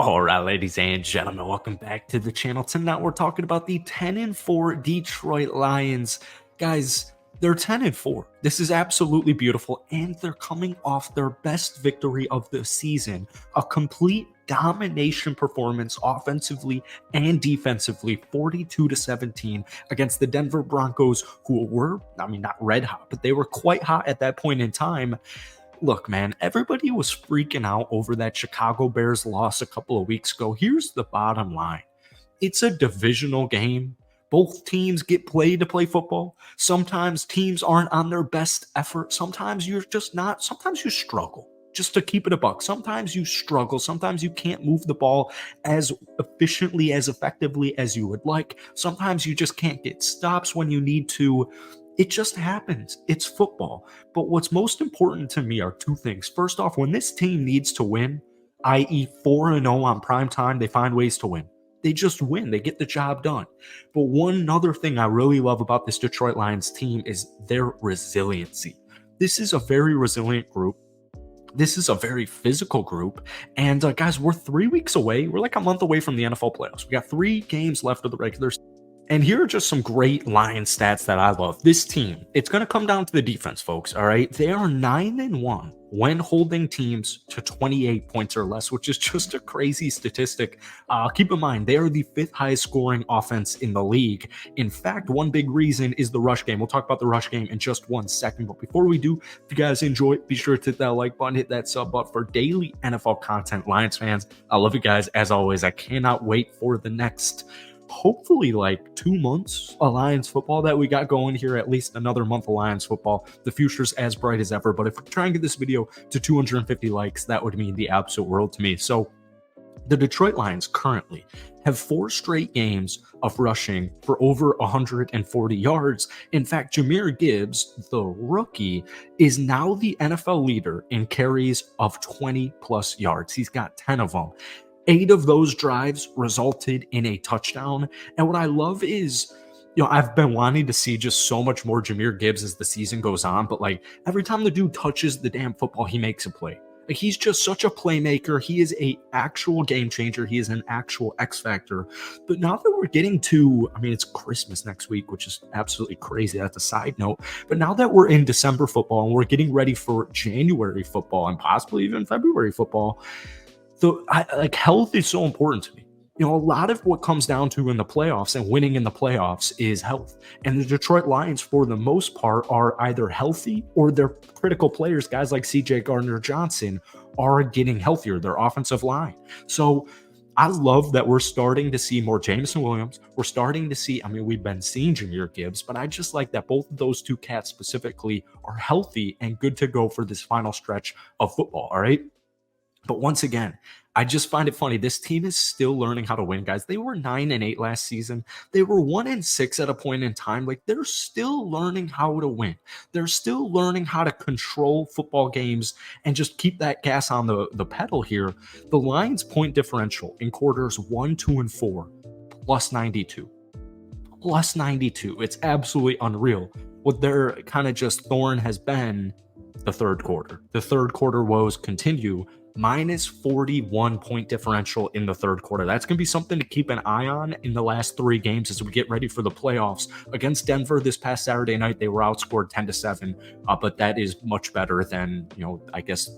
All right, ladies and gentlemen, welcome back to the channel. Tonight we're talking about the 10-4 Detroit Lions. Guys, they're 10-4. This is absolutely beautiful, and they're coming off their best victory of the season. A complete domination performance offensively and defensively, 42-17 against the Denver Broncos, who were, not red hot, but they were quite hot at that point in time. Look, man, everybody was freaking out over that Chicago Bears loss a couple of weeks ago. Here's the bottom line. It's a divisional game. Both teams get played to play football. Sometimes teams aren't on their best effort. Sometimes you're just not. Sometimes you struggle. Just to keep it a buck. Sometimes you struggle. Sometimes you can't move the ball as efficiently, as effectively as you would like. Sometimes you just can't get stops when you need to. It just happens. It's football. But what's most important to me are two things. First off, when this team needs to win, i.e. 4-0 on prime time, they find ways to win. They just win. They get the job done. But one other thing I really love about this Detroit Lions team is their resiliency. This is a very resilient group. This is a very physical group. And guys, we're 3 weeks away. We're like a month away from the NFL playoffs. We got 3 games left of the regular season. And here are just some great Lions stats that I love. This team, it's going to come down to the defense, folks, all right? They are 9-1 when holding teams to 28 points or less, which is just a crazy statistic. Keep in mind, they are the 5th highest scoring offense in the league. In fact, one big reason is the rush game. We'll talk about the rush game in just 1 second. But before we do, if you guys enjoy it, be sure to hit that like button, hit that sub button for daily NFL content. Lions fans, I love you guys. As always, I cannot wait for the next hopefully like 2 months of Lions football that we got going here, at least another month of Lions football. The future's as bright as ever, but if we try and get this video to 250 likes, that would mean the absolute world to me. So the Detroit Lions currently have 4 straight games of rushing for over 140 yards. In fact, Jahmyr Gibbs, the rookie, is now the NFL leader in carries of 20 plus yards. He's got 10 of them. 8 of those drives resulted in a touchdown. And what I love is, I've been wanting to see just so much more Jahmyr Gibbs as the season goes on. But like every time the dude touches the damn football, he makes a play. Like he's just such a playmaker. He is a actual game changer. He is an actual X factor. But now that we're getting to, it's Christmas next week, which is absolutely crazy. That's a side note. But now that we're in December football and we're getting ready for January football and possibly even February football, so health is so important to me. A lot of what comes down to in the playoffs and winning in the playoffs is health. And the Detroit Lions, for the most part, are either healthy or their critical players, guys like C.J. Gardner-Johnson, are getting healthier, their offensive line. So I love that we're starting to see more Jameson Williams. We're starting to see, we've been seeing Jahmyr Gibbs, but I just like that both of those 2 cats specifically are healthy and good to go for this final stretch of football, all right? But once again, I just find it funny. This team is still learning how to win, guys. They were 9-8 last season. They were 1-6 at a point in time. Like they're still learning how to win. They're still learning how to control football games and just keep that gas on the pedal here. The Lions' point differential in quarters 1, 2, and 4, plus 92. Plus 92. It's absolutely unreal. What their kind of just thorn has been the third quarter. The third quarter woes continue. Minus 41 point differential in the third quarter. That's going to be something to keep an eye on in the last 3 games as we get ready for the playoffs. Against Denver this past Saturday night, they were outscored 10-7, but that is much better than,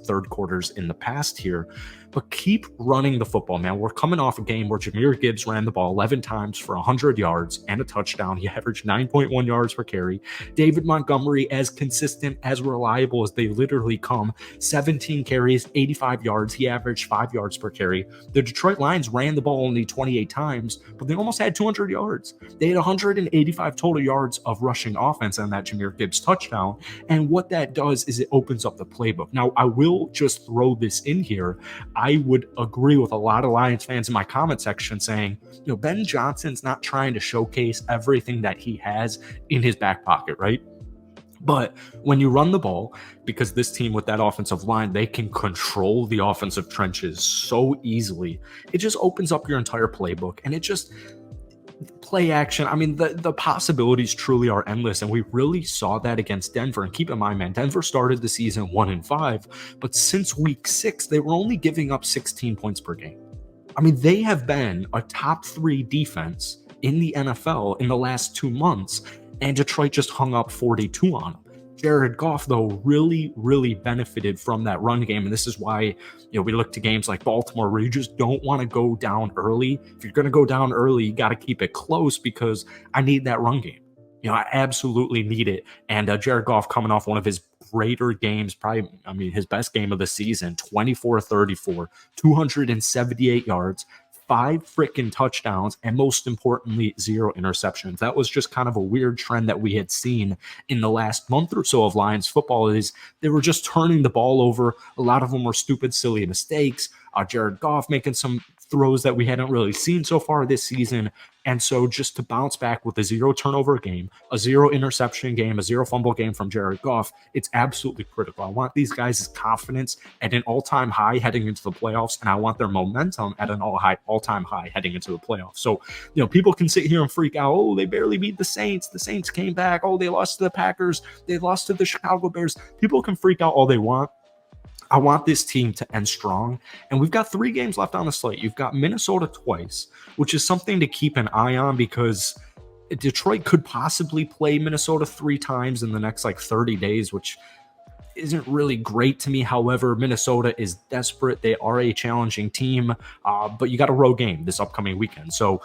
third quarters in the past here. But keep running the football, man. We're coming off a game where Jahmyr Gibbs ran the ball 11 times for 100 yards and a touchdown. He averaged 9.1 yards per carry. David Montgomery, as consistent, as reliable as they literally come, 17 carries, 85 yards. He averaged 5 yards per carry. The Detroit Lions ran the ball only 28 times, but they almost had 200 yards. They had 185 total yards of rushing offense on that Jahmyr Gibbs touchdown. And what that does is it opens up the playbook. Now, I will just throw this in here. I would agree with a lot of Lions fans in my comment section saying, Ben Johnson's not trying to showcase everything that he has in his back pocket, right? But when you run the ball, because this team with that offensive line, they can control the offensive trenches so easily. It just opens up your entire playbook, and it just play action. The possibilities truly are endless, and we really saw that against Denver. And keep in mind, man, Denver started the season 1-5, but since week 6, they were only giving up 16 points per game. I mean, they have been a top 3 defense in the NFL in the last 2 months, and Detroit just hung up 42 on them. Jared Goff, though, really benefited from that run game, and this is why, we look to games like Baltimore where you just don't want to go down early. If you're going to go down early, you got to keep it close because I need that run game. I absolutely need it. And Jared Goff coming off one of his greater games, probably, I mean, his best game of the season, 24-34, 278 yards, 5 freaking touchdowns, and most importantly, 0 interceptions. That was just kind of a weird trend that we had seen in the last month or so of Lions football. Is they were just turning the ball over. A lot of them were stupid, silly mistakes. Jared Goff making some throws that we hadn't really seen so far this season. And so just to bounce back with a 0 turnover game, a 0 interception game, a 0 fumble game from Jared Goff, it's absolutely critical. I want these guys' confidence at an all-time high heading into the playoffs, and I want their momentum at an all-time high heading into the playoffs. So, people can sit here and freak out. Oh, they barely beat the Saints. The Saints came back. Oh, they lost to the Packers. They lost to the Chicago Bears. People can freak out all they want. I want this team to end strong. And we've got 3 games left on the slate. You've got Minnesota twice, which is something to keep an eye on because Detroit could possibly play Minnesota 3 times in the next 30 days, which isn't really great to me. However, Minnesota is desperate. They are a challenging team, but you got a road game this upcoming weekend. So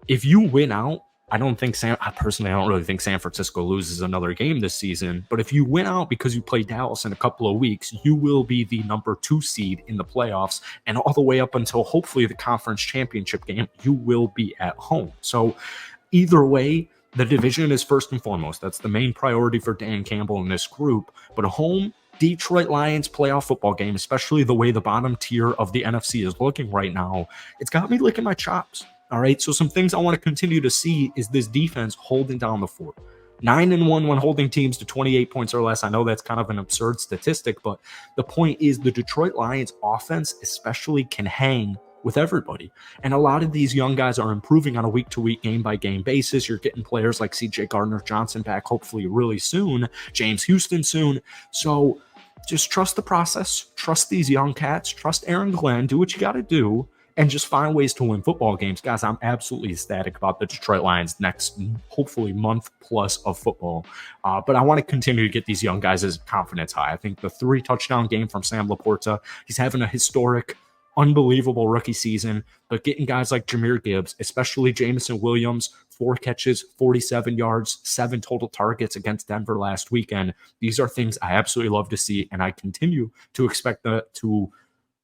if you win out, I don't really think San Francisco loses another game this season. But if you win out because you play Dallas in a couple of weeks, you will be the number 2 seed in the playoffs. And all the way up until hopefully the conference championship game, you will be at home. So either way, the division is first and foremost. That's the main priority for Dan Campbell and this group. But a home Detroit Lions playoff football game, especially the way the bottom tier of the NFC is looking right now, it's got me licking my chops. All right, so some things I want to continue to see is this defense holding down the fort. 9-1 when holding teams to 28 points or less. I know that's kind of an absurd statistic, but the point is the Detroit Lions offense especially can hang with everybody. And a lot of these young guys are improving on a week-to-week, game-by-game basis. You're getting players like C.J. Gardner-Johnson back hopefully really soon, James Houston soon. So just trust the process, trust these young cats, trust Aaron Glenn, do what you got to do, and just find ways to win football games. Guys, I'm absolutely ecstatic about the Detroit Lions next, hopefully, month plus of football. But I want to continue to get these young guys' confidence high. I think the 3-touchdown game from Sam Laporta, he's having a historic, unbelievable rookie season. But getting guys like Jahmyr Gibbs, especially Jameson Williams, 4 catches, 47 yards, 7 total targets against Denver last weekend. These are things I absolutely love to see, and I continue to expect that to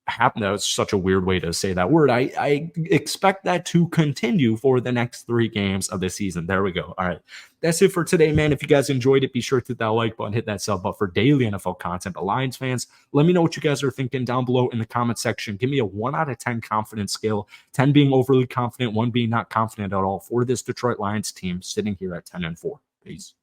happen. That was such a weird way to say that word. I expect that to continue for the next 3 games of the season. There we go. All right. That's it for today, man. If you guys enjoyed it, be sure to hit that like button, hit that sub button for daily NFL content. But Lions fans, let me know what you guys are thinking down below in the comment section. Give me a 1 out of 10 confidence scale, 10 being overly confident, 1 being not confident at all for this Detroit Lions team sitting here at 10-4. Peace.